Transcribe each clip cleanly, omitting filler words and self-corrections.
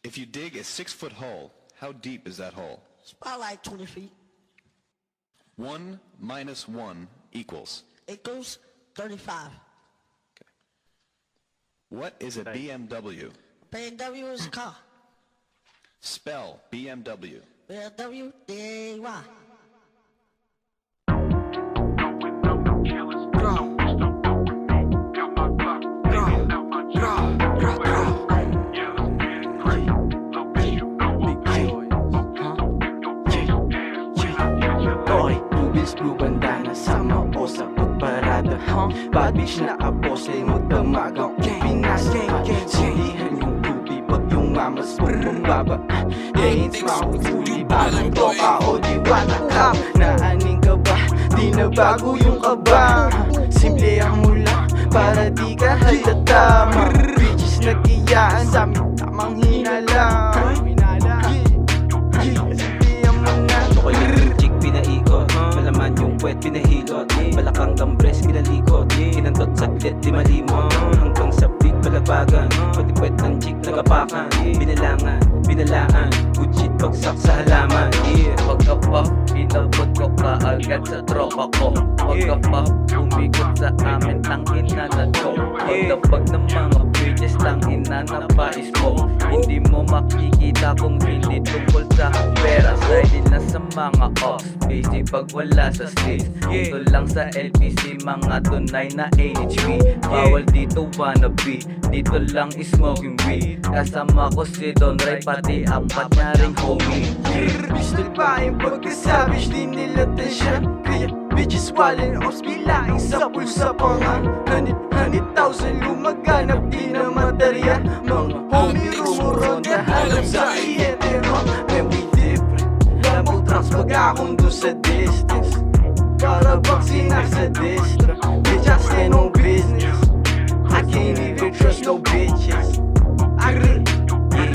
If you dig a 6-foot hole, how deep is that hole? It's about like 20 feet. 1 minus 1 equals. It goes 35. What is a BMW? BMW is a car. Spell BMW. BMW, D-A-Y. Blue bandana sama o sa pagparada Bad bitch na apos ay magdamagang pinasa Silihan yung tubi pag yung mamas mo bumbaba Ain't wrong with huli bagong toka o diwata ka Naaning ka ba? Di na bago yung kaba Simple ang mula para di ka halata Mga bitches nag-iyaan sa aming tamang hinala Malaman yung puwet pinahilot Balakang gambres kinalikot Kinantot saglit di malimot Hanggang sa beat palabagan Pati puwet ng chick nagapakan Binalangan, binalaan Good shit bagsak sa halaman Pagka-pop, pinabot ko kaagad sa tropa ko Pagka-pop, umikot sa amin tangin na na-choke Pagdabag ng mga bridges tangin na napais mo Hindi mo makikita kung hindi tungkol sa pera Sliding na sa mga off Busy pag wala sa stage Ito lang sa LPC, mga tunay na AHP Bawal dito wannabe, dito lang is smoking weed Kasama ko si Don Ray, pati apat niya ring homie Pistol pa yung pagka-savage, di nila tansya Kaya bitches walin off, bilaing sa pulsa pa nga 100,000 lumaganap, di na matarya Mga homie rumuronda, hanap sa iyetero When we different, lamang trucks pag akong doon sa distance Para bang sinasa distra, bitch I stand on business I can't even trust no bitches I can't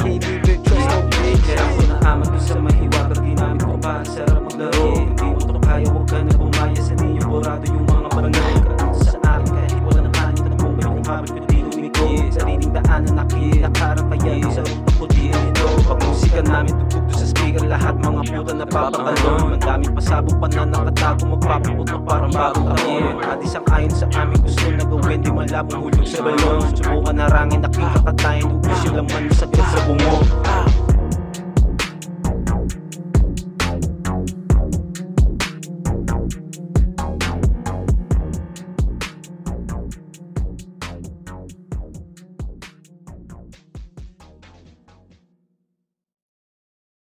even trust no bitches Ako na amat doon sa mahiwagang ginamit ko pa sarap maglaro Hindi mo to kaya, huwag ka na bumaya sa ninyo Borado yung mga panahon ka sa akin kahit wala ng kanin na nabumbay yung habit pero di lumiko Sariling daanan nakilakarang kaya sa ruta ko di ito Pag musika namin tugtog to sa speaker lahat mga puta na papatalon Madaming pasabog pa na nakatago magpapaputok parang bagong taon Adi sang ayon sa aming gusto na gawin di malabong hulog sa balon Subukan na rangin nakikakatayin ubus yung laman sa sa bungo